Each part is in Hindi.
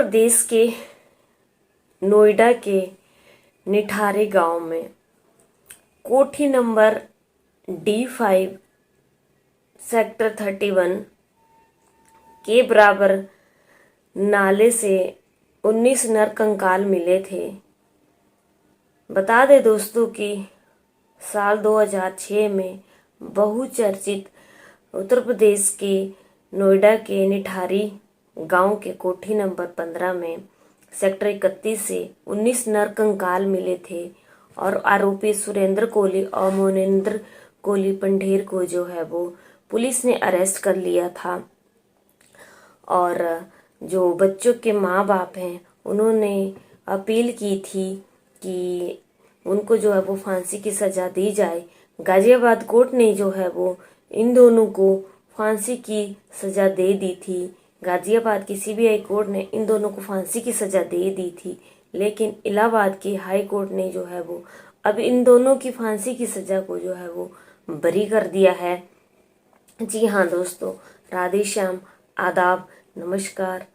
प्रदेश के नोएडा के निठारे गांव में कोठी नंबर D5 सेक्टर 31 के बराबर नाले से 19 नर कंकाल मिले थे। बता दे दोस्तों कि साल 2006 में बहुचर्चित उत्तर प्रदेश के नोएडा के निठारी गांव के कोठी नंबर 15 में सेक्टर 31 से 19 नर कंकाल मिले थे और आरोपी सुरेंद्र कोहली और मोनेंद्र कोहली पंढेर को जो है वो पुलिस ने अरेस्ट कर लिया था। और जो बच्चों के माँ बाप हैं उन्होंने अपील की थी कि उनको जो है वो फांसी की सज़ा दी जाए। गाजियाबाद कोर्ट ने जो है वो इन दोनों को फांसी की सज़ा दे दी थी। गाजियाबाद की CBI कोर्ट ने इन दोनों को फांसी की सज़ा दे दी थी, लेकिन इलाहाबाद की हाई कोर्ट ने जो है वो अब इन दोनों की फांसी की सज़ा को जो है वो बरी कर दिया है। जी हाँ दोस्तों, राधे श्याम, आदाब, नमस्कार।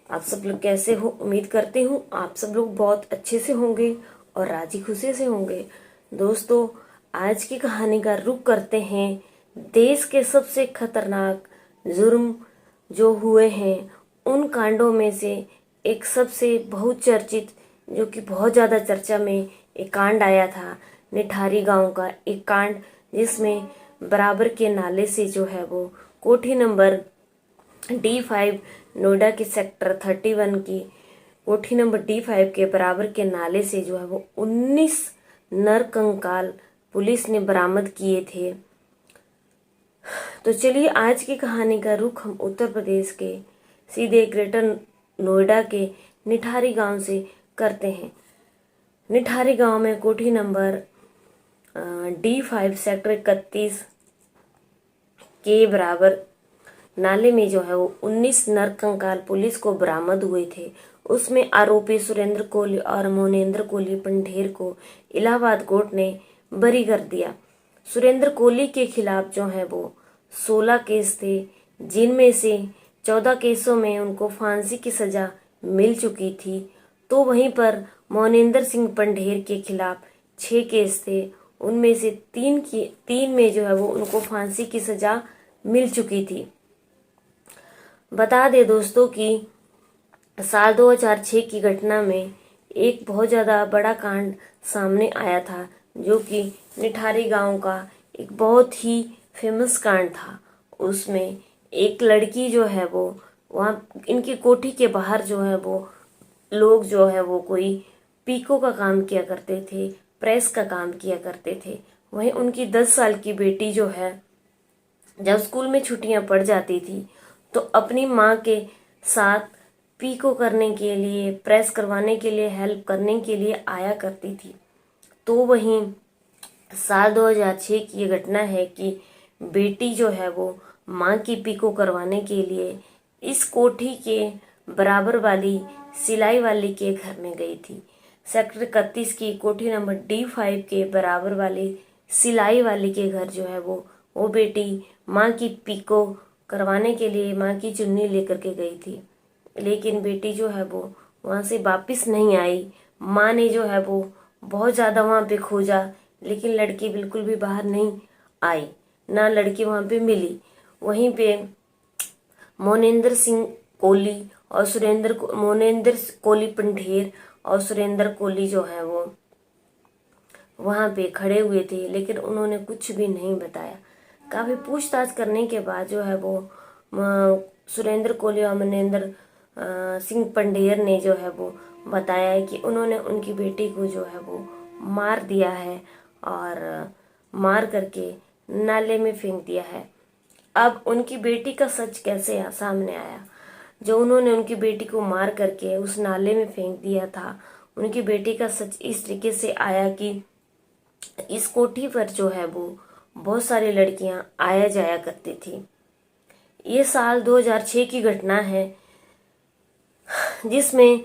आप सब लोग कैसे हो? उम्मीद करती हूँ आप सब लोग बहुत अच्छे से होंगे और राजी खुशी से होंगे। दोस्तों, आज की कहानी का रुख करते हैं देश के सबसे खतरनाक जुर्म जो हुए हैं उन कांडों में से एक सबसे बहुचर्चित, जो कि बहुत ज़्यादा चर्चा में एक कांड आया था, निठारी गांव का एक कांड, जिसमें बराबर के नाले से जो है वो कोठी नंबर D5 नोएडा के सेक्टर 31 की कोठी नंबर D5 के बराबर के नाले से जो है वो 19 नर कंकाल पुलिस ने बरामद किए थे। तो चलिए आज की कहानी का रुख हम उत्तर प्रदेश के सीधे ग्रेटर नोएडा के निठारी गांव से करते हैं। निठारी गांव में कोठी नंबर D5 सेक्टर 31 के बराबर नाले में जो है वो 19 नर कंकाल पुलिस को बरामद हुए थे। उसमें आरोपी सुरेंद्र कोहली और मोनेंद्र कोहली पंढेर को इलाहाबाद कोर्ट ने बरी कर दिया। सुरेंद्र कोहली के खिलाफ जो है वो 16 केस थे, जिनमें से 14 केसों में उनको फांसी की सज़ा मिल चुकी थी। तो वहीं पर मोनेंद्र सिंह पंढेर के खिलाफ 6 केस थे, उनमें से 3 में जो है वो उनको फांसी की सज़ा मिल चुकी थी। बता दें दोस्तों कि साल 2006 की घटना में एक बहुत ज़्यादा बड़ा कांड सामने आया था, जो कि निठारी गांव का एक बहुत ही फेमस कांड था। उसमें एक लड़की जो है वो वहाँ इनकी कोठी के बाहर जो है वो लोग जो है वो कोई पीको का काम किया करते थे, प्रेस का काम किया करते थे। वहीं उनकी 10 साल की बेटी जो है जब स्कूल में छुट्टियां पड़ जाती थी तो अपनी माँ के साथ पीको करने के लिए, प्रेस करवाने के लिए, हेल्प करने के लिए आया करती थी। तो वहीं साल 2006 की ये घटना है कि बेटी जो है वो माँ की पीको करवाने के लिए इस कोठी के बराबर वाली सिलाई वाली के घर में गई थी। सेक्टर 31 की कोठी नंबर D5 के बराबर वाली सिलाई वाली के घर जो है वो बेटी माँ की पीको करवाने के लिए माँ की चुन्नी लेकर के गई थी। लेकिन बेटी जो है वो वहाँ से वापस नहीं आई। माँ ने जो है वो बहुत ज़्यादा वहाँ पे खोजा, लेकिन लड़की बिल्कुल भी बाहर नहीं आई, ना लड़की वहाँ पे मिली। वहीं पे मोनेंद्र सिंह कोहली और मोनेंद्र कोहली पंढेर और सुरेंद्र कोहली जो है वो वहाँ पे खड़े हुए थे, लेकिन उन्होंने कुछ भी नहीं बताया। काफ़ी पूछताछ करने के बाद जो है वो सुरेंद्र कोहली और मोनेंद्र सिंह पंढेर ने जो है वो बताया है कि उन्होंने उनकी बेटी को जो है वो मार दिया है और मार करके नाले में फेंक दिया है। अब उनकी बेटी का सच कैसे सामने आया? जो उन्होंने उनकी बेटी को मार करके उस नाले में फेंक दिया था, उनकी बेटी का सच इस तरीके से आया कि इस कोठी पर जो है वो बहुत सारी लड़कियां आया जाया करती थी। ये साल 2006 की घटना है, जिसमें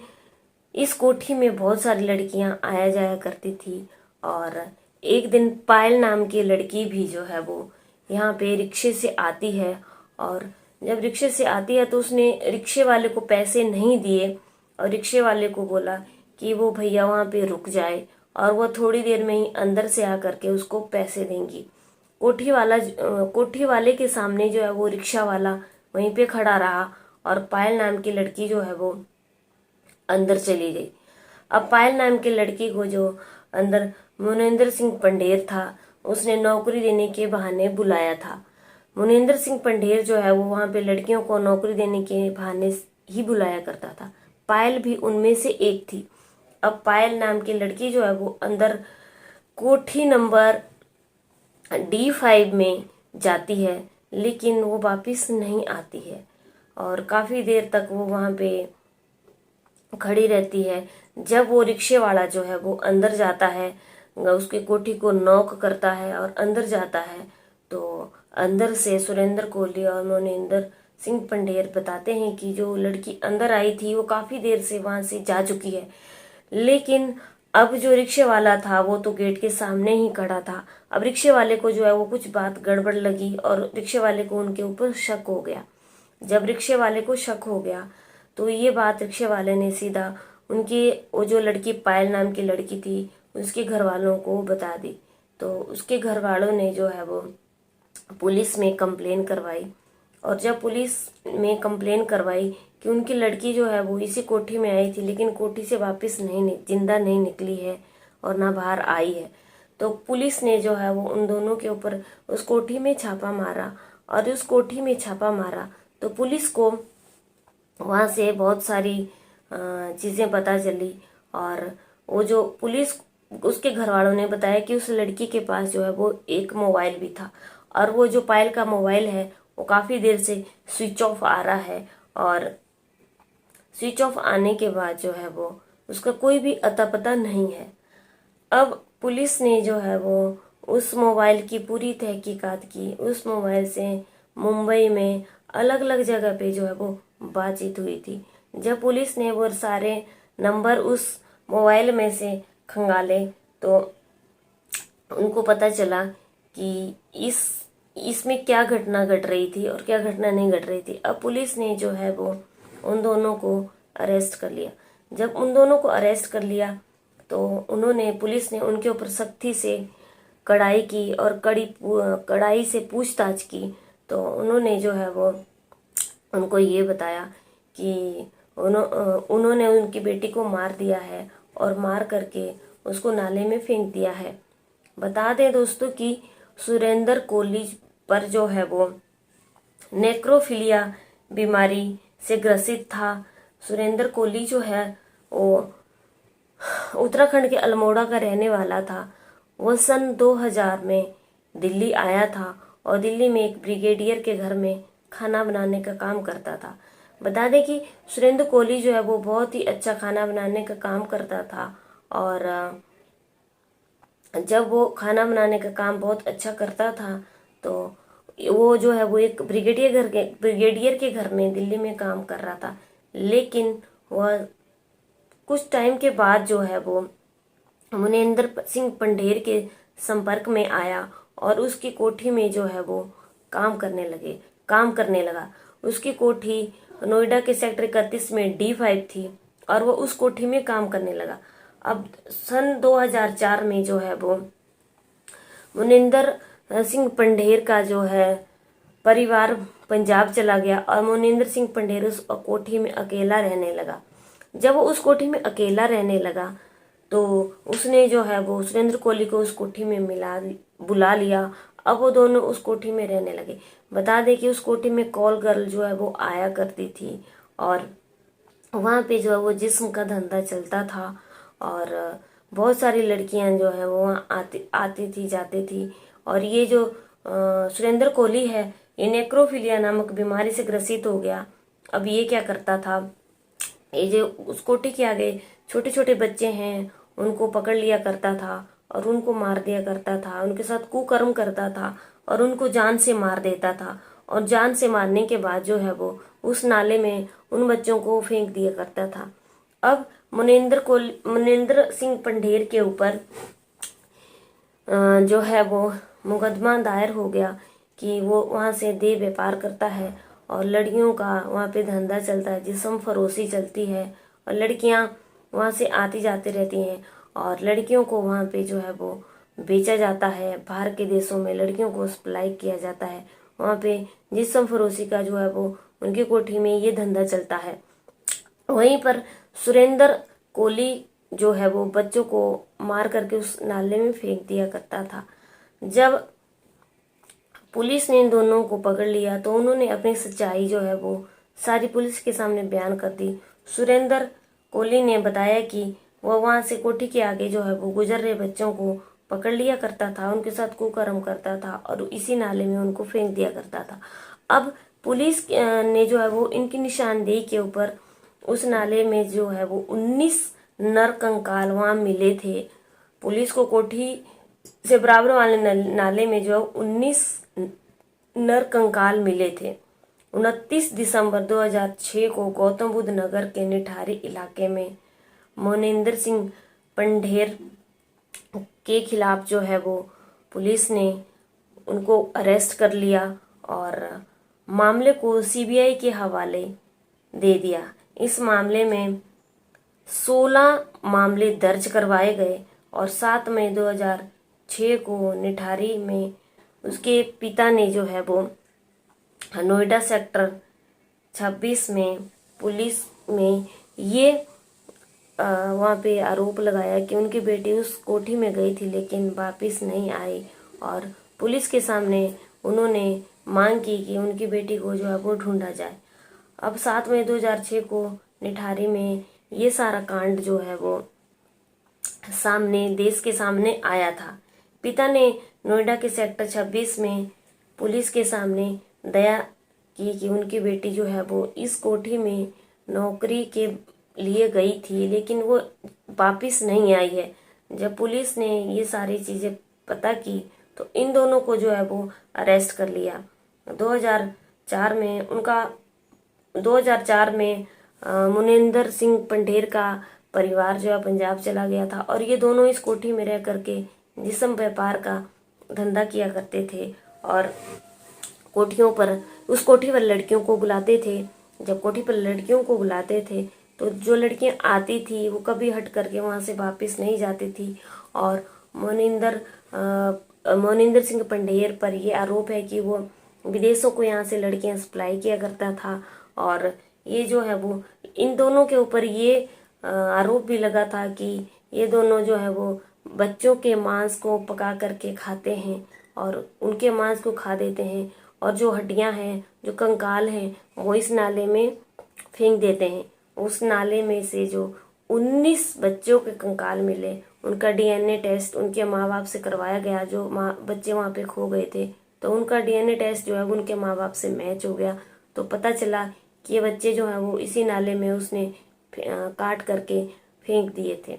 इस कोठी में बहुत सारी लड़कियां आया जाया करती थी। और एक दिन पायल नाम की लड़की भी जो है वो यहाँ पे रिक्शे से आती है, और जब रिक्शे से आती है तो उसने रिक्शे वाले को पैसे नहीं दिए और रिक्शे वाले को बोला कि वो भैया वहाँ पे रुक जाए और वो थोड़ी देर में ही अंदर से आकर के उसको पैसे देंगी। कोठी वाले के सामने जो है वो रिक्शा वाला वहीं पे खड़ा रहा और पायल नाम की लड़की जो है वो अंदर चली गई। अब पायल नाम की लड़की को जो अंदर मुनिंदर सिंह पंढेर था उसने नौकरी देने के बहाने बुलाया था। मुनिंदर सिंह पंढेर जो है वो वहां पे लड़कियों को नौकरी देने के बहाने ही बुलाया करता था। पायल भी उनमें से एक थी। अब पायल नाम की लड़की जो है वो अंदर कोठी नंबर D5 में जाती है, लेकिन वो वापिस नहीं आती है और काफी देर तक वो वहां पे खड़ी रहती है। जब वो रिक्शे वाला जो है वो अंदर जाता है, उसकी कोठी को नॉक करता है और अंदर जाता है, तो अंदर से सुरेंद्र कोहली और मोनिंदर सिंह पंढेर बताते हैं कि जो लड़की अंदर आई थी वो काफी देर से वहां से जा चुकी है। लेकिन अब जो रिक्शे वाला था वो तो गेट के सामने ही खड़ा था। अब रिक्शे वाले को जो है वो कुछ बात गड़बड़ लगी और रिक्शे वाले को उनके ऊपर शक हो गया। जब रिक्शे वाले को शक हो गया तो ये बात रिक्शे वाले ने सीधा उनकी वो जो लड़की पायल नाम की लड़की थी उसके घर वालों को बता दी। तो उसके घर वालों ने जो है वो पुलिस में कंप्लेन करवाई और जब पुलिस में कंप्लेन करवाई कि उनकी लड़की जो है वो इसी कोठी में आई थी लेकिन कोठी से वापस जिंदा नहीं निकली है और ना बाहर आई है, तो पुलिस ने जो है वो उन दोनों के ऊपर उस कोठी में छापा मारा और उस कोठी में छापा मारा तो पुलिस को वहां से बहुत सारी चीजें पता चली। और वो जो पुलिस उसके घर वालों ने बताया कि उस लड़की के पास जो है वो एक मोबाइल भी था और वो जो पायल का मोबाइल है वो काफी देर से स्विच ऑफ आ रहा है और स्विच ऑफ आने के बाद जो है वो उसका कोई भी अता पता नहीं है। अब पुलिस ने जो है वो उस मोबाइल की पूरी तहकीकात की। उस मोबाइल से मुंबई में अलग अलग जगह पे जो है वो बातचीत हुई थी। जब पुलिस ने वो सारे नंबर उस मोबाइल में से खंगाले तो उनको पता चला कि इसमें क्या घटना घट रही थी और क्या घटना नहीं घट रही थी। अब पुलिस ने जो है वो उन दोनों को अरेस्ट कर लिया। जब उन दोनों को अरेस्ट कर लिया तो पुलिस ने उनके ऊपर सख्ती से कड़ाई की और कड़ाई से पूछताछ की। तो उन्होंने जो है वो उनको ये बताया कि उन्होंने उनकी बेटी को मार दिया है और मार करके उसको नाले में फेंक दिया है। बता दें दोस्तों कि सुरेंद्र कोहली पर जो है वो नेक्रोफिलिया बीमारी से ग्रसित था। सुरेंद्र कोहली जो है वो उत्तराखंड के अल्मोड़ा का रहने वाला था। वह सन 2000 में दिल्ली आया था और दिल्ली में एक ब्रिगेडियर के घर में खाना बनाने का काम करता था। बता दें कि सुरेंद्र कोहली जो है वो बहुत ही अच्छा खाना बनाने का काम करता था और जब वो खाना बनाने का काम बहुत अच्छा करता था तो वो जो है वो एक ब्रिगेडियर के घर में दिल्ली में काम कर रहा था। लेकिन वह कुछ टाइम के बाद जो है वो मुनिंदर सिंह पंढेर के संपर्क में आया और उसकी कोठी में जो है वो काम करने लगा। उसकी कोठी नोएडा के सेक्टर 31 में D5 थी और वो उस कोठी में काम करने लगा। अब सन 2004 में जो है वो मुनिंदर सिंह पंढेर का जो है परिवार पंजाब चला गया और मुनिंदर सिंह पंढेर उस कोठी में अकेला रहने लगा। जब वो उस कोठी में अकेला रहने लगा तो उसने जो है वो सुरेंद्र कोहली को उस कोठी में बुला लिया। अब वो दोनों उस कोठी में रहने लगे। बता दें कि उस कोठी में कॉल गर्ल जो है वो आया करती थी और वहाँ पे जो है वो जिस्म का धंधा चलता था और बहुत सारी लड़कियां जो है वो वहाँ आती थी जाती थी। और ये जो सुरेंद्र कोहली है ये नेक्रोफिलिया नामक बीमारी से ग्रसित हो गया। अब ये क्या करता था, ये जो उस कोठी के आगे छोटे छोटे बच्चे हैं उनको पकड़ लिया करता था और उनको मार दिया करता था, उनके साथ कुकर्म करता था और उनको जान से मार देता था। और जान से मारने के बाद जो है वो उस नाले में उन बच्चों को फेंक दिया करता था। अब मुनिंदर सिंह पंढेर के ऊपर जो है वो मुकदमा दायर हो गया कि वो वहाँ से देह व्यापार करता है और लड़कियों का वहाँ पे धंधा चलता है, जिस्म फरोशी चलती है और लड़कियां वहाँ से आती जाती रहती हैं और लड़कियों को वहाँ पे जो है वो बेचा जाता है। बाहर के देशों में लड़कियों को सप्लाई किया जाता है। वहाँ पे जिस्म फरोशी का जो है वो उनकी कोठी में ये धंधा चलता है। वहीं पर सुरेंद्र कोहली जो है वो बच्चों को मार करके उस नाले में फेंक दिया करता था। जब पुलिस ने इन दोनों को पकड़ लिया तो उन्होंने अपनी सच्चाई जो है वो सारी पुलिस के सामने बयान कर दी। सुरेंद्र कोहली ने बताया कि वह वहां से कोठी के आगे जो है वो गुजर रहे बच्चों को पकड़ लिया करता था, उनके साथ कुकर्म करता था और इसी नाले में उनको फेंक दिया करता था। अब पुलिस ने जो है वो इनकी निशानदेही के ऊपर उस नाले में जो है वो 19 नर कंकाल वहां मिले थे। पुलिस को कोठी से बराबर वाले नाले में जो 19 नर कंकाल मिले थे। 29 दिसंबर 2006 को गौतम बुद्ध नगर के निठारी इलाके में मोनिंदर सिंह पंढेर के खिलाफ जो है वो पुलिस ने उनको अरेस्ट कर लिया और मामले को सीबीआई के हवाले दे दिया। इस मामले में 16 मामले दर्ज करवाए गए और 7 मई 2006 को निठारी में उसके पिता ने जो है वो नोएडा सेक्टर 26 में पुलिस में ये वहाँ पे आरोप लगाया कि उनकी बेटी उस कोठी में गई थी लेकिन वापस नहीं आई और पुलिस के सामने उन्होंने मांग की कि उनकी बेटी को जो है वो ढूंढा जाए। अब 7 मई 2006 को निठारी में ये सारा कांड जो है वो सामने देश के सामने आया था। पिता ने नोएडा के सेक्टर 26 में पुलिस के सामने दया की कि उनकी बेटी जो है वो इस कोठी में नौकरी के लिए गई थी लेकिन वो वापिस नहीं आई है। जब पुलिस ने ये सारी चीजें पता की तो इन दोनों को जो है वो अरेस्ट कर लिया। 2004 में मुनिंदर सिंह पंढेर का परिवार जो है पंजाब चला गया था और ये दोनों इस कोठी में रह करके जिस्म व्यापार का धंधा किया करते थे और उस कोठी पर लड़कियों को बुलाते थे। जब कोठी पर लड़कियों को बुलाते थे तो जो लड़कियां आती थी वो कभी हट करके वहां से वापस नहीं जाती थी और मोनिंदर सिंह पंढेर पर ये आरोप है कि वो विदेशों को यहाँ से लड़कियां सप्लाई किया करता था और ये जो है वो इन दोनों के ऊपर ये आरोप भी लगा था कि ये दोनों जो है वो बच्चों के मांस को पका करके खाते हैं और उनके मांस को खा देते हैं और जो हड्डियां हैं, जो कंकाल हैं, वो इस नाले में फेंक देते हैं। उस नाले में से जो 19 बच्चों के कंकाल मिले उनका डीएनए टेस्ट उनके माँ बाप से करवाया गया। जो बच्चे वहाँ पे खो गए थे तो उनका डीएनए टेस्ट जो है उनके माँ बाप से मैच हो गया तो पता चला कि ये बच्चे जो हैं वो इसी नाले में उसने काट करके फेंक दिए थे।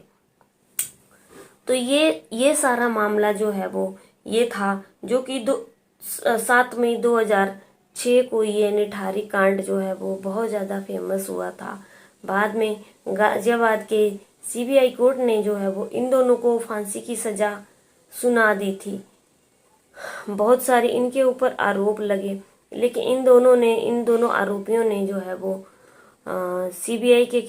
तो ये सारा मामला जो है वो ये था जो कि 7 मई 2006 को ये निठारी कांड जो है वो बहुत ज़्यादा फेमस हुआ था। बाद में गाजियाबाद के सीबीआई कोर्ट ने जो है वो इन दोनों को फांसी की सजा सुना दी थी। बहुत सारे इनके ऊपर आरोप लगे लेकिन इन दोनों आरोपियों ने जो है वो सीबीआई के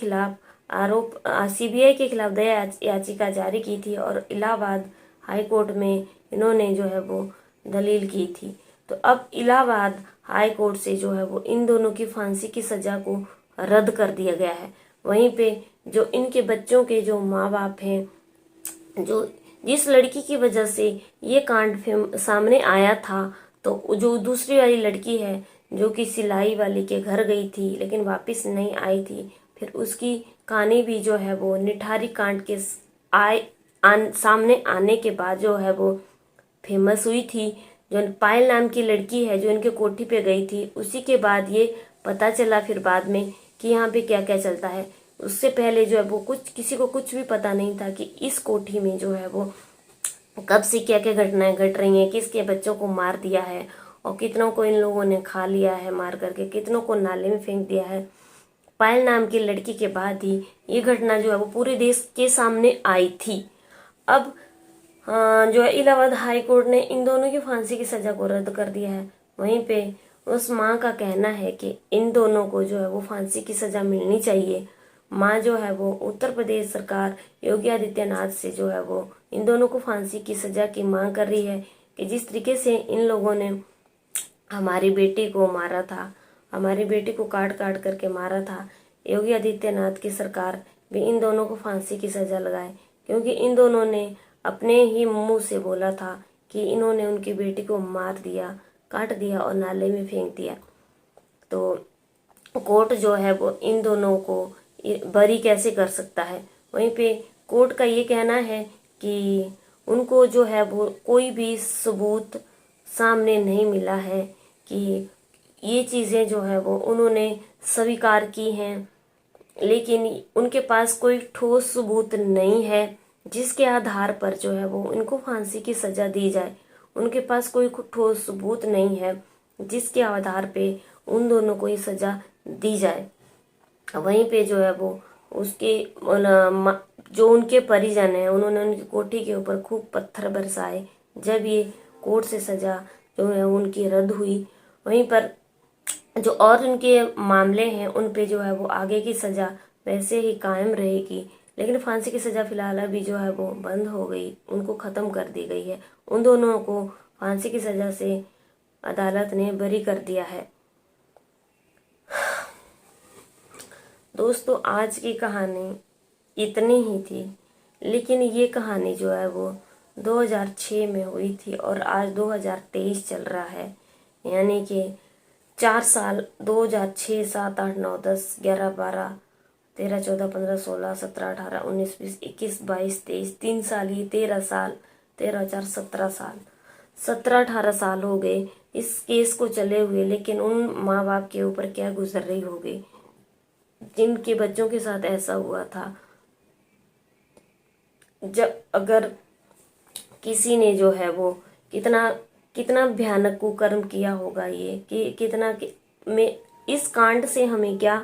खिलाफ दया याचिका जारी की थी और इलाहाबाद हाई कोर्ट में इन्होंने जो है वो दलील की थी। तो अब इलाहाबाद हाई कोर्ट से जो है वो इन दोनों की फांसी की सजा को रद्द कर दिया गया है। वहीं पे जो इनके बच्चों के जो माँ बाप हैं, जो जिस लड़की की वजह से ये कांड सामने आया था, तो जो दूसरी वाली लड़की है जो कि सिलाई वाली के घर गई थी लेकिन वापस नहीं आई थी, फिर उसकी कहानी भी जो है वो निठारी कांड के सामने आने के बाद जो है वो फेमस हुई थी। जो पायल नाम की लड़की है जो इनके कोठी पे गई थी, उसी के बाद ये पता चला फिर बाद में कि यहाँ पे क्या क्या चलता है। उससे पहले जो है वो किसी को कुछ भी पता नहीं था कि इस कोठी में जो है वो कब से क्या क्या घटनाएं घट रही हैं, किसके बच्चों को मार दिया है और कितनों को इन लोगों ने खा लिया है मार करके, कितनों को नाले में फेंक दिया है। पायल नाम की लड़की के बाद ही ये घटना जो है वो पूरे देश के सामने आई थी। अब जो है इलाहाबाद हाई कोर्ट ने इन दोनों की फांसी की सजा को रद्द कर दिया है। वहीं पे उस माँ का कहना है कि इन दोनों को जो है वो फांसी की सजा मिलनी चाहिए। माँ जो है वो उत्तर प्रदेश सरकार योगी आदित्यनाथ से जो है वो इन दोनों को फांसी की सजा की मांग कर रही है कि जिस तरीके से इन लोगों ने हमारी बेटी को मारा था, हमारी बेटी को काट काट करके मारा था, योगी आदित्यनाथ की सरकार भी इन दोनों को फांसी की सजा लगाए, क्योंकि इन दोनों ने अपने ही मुंह से बोला था कि इन्होंने उनकी बेटी को मार दिया, काट दिया और नाले में फेंक दिया। तो कोर्ट जो है वो इन दोनों को बरी कैसे कर सकता है। वहीं पे कोर्ट का ये कहना है कि उनको जो है वो कोई भी सबूत सामने नहीं मिला है कि ये चीज़ें जो है वो उन्होंने स्वीकार की हैं, लेकिन उनके पास कोई ठोस सबूत नहीं है जिसके आधार पर जो है वो इनको फांसी की सजा दी जाए। उनके पास कोई ठोस सबूत नहीं है जिसके आधार पे उन दोनों को ये सजा दी जाए। वहीं पे जो है वो उसके जो उनके परिजन हैं उन्होंने उनकी कोठी के ऊपर खूब पत्थर बरसाए जब ये कोर्ट से सजा जो है उनकी रद्द हुई। वहीं पर जो और उनके मामले हैं उन पे जो है वो आगे की सजा वैसे ही कायम रहेगी, लेकिन फांसी की सजा फिलहाल अभी जो है वो बंद हो गई, उनको ख़त्म कर दी गई है। उन दोनों को फांसी की सजा से अदालत ने बरी कर दिया है। दोस्तों, आज की कहानी इतनी ही थी, लेकिन ये कहानी जो है वो 2006 में हुई थी और आज 2023 चल रहा है, यानी कि 4 साल 2006, 7, 8, 9, 10, 11, 12, 13, 14, 15, 16, 17, 18, 19, 20, 21, 22, 23, 3 साल ही 13 साल, 13, 4, 17 साल, 17, 18 साल हो गए इस केस को चले हुए। लेकिन उन माँ बाप के ऊपर क्या गुजर रही होगी जिनके बच्चों के साथ ऐसा हुआ था। जब अगर किसी ने जो है वो कितना कितना भयानक कुकर्म किया होगा ये कि कितना में इस कांड से हमें क्या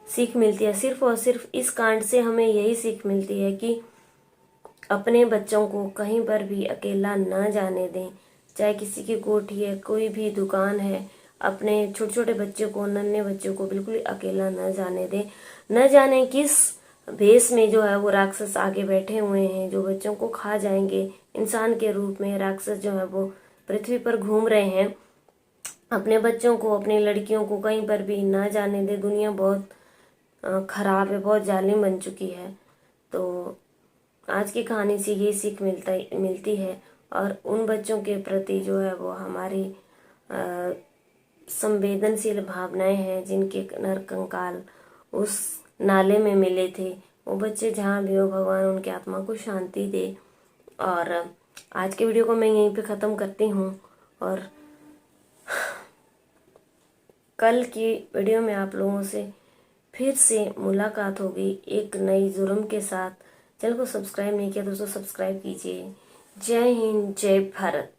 सीख मिलती है। सिर्फ और सिर्फ इस कांड से हमें यही सीख मिलती है कि अपने बच्चों को कहीं पर भी अकेला न जाने दें, चाहे किसी की कोठी है, कोई भी दुकान है, अपने छोटे छोटे बच्चों को, नन्हे बच्चों को बिल्कुल ही अकेला न जाने दें। न जाने किस भेष में जो है वो राक्षस आगे बैठे हुए हैं जो बच्चों को खा जाएंगे। इंसान के रूप में राक्षस जो है वो पृथ्वी पर घूम रहे हैं। अपने बच्चों को, अपनी लड़कियों को कहीं पर भी ना जाने दे। दुनिया बहुत खराब है, बहुत जालिम बन चुकी है। तो आज की कहानी से ये सीख मिलती है और उन बच्चों के प्रति जो है वो हमारी संवेदनशील भावनाएं हैं जिनके नरकंकाल उस नाले में मिले थे। वो बच्चे जहाँ भी हो, भगवान उनकी आत्मा को शांति दे। और आज के वीडियो को मैं यहीं पे ख़त्म करती हूँ और कल की वीडियो में आप लोगों से फिर से मुलाकात होगी एक नई जुर्म के साथ। चैनल को सब्सक्राइब नहीं किया दोस्तों, सब्सक्राइब कीजिए। जय हिंद, जय भारत।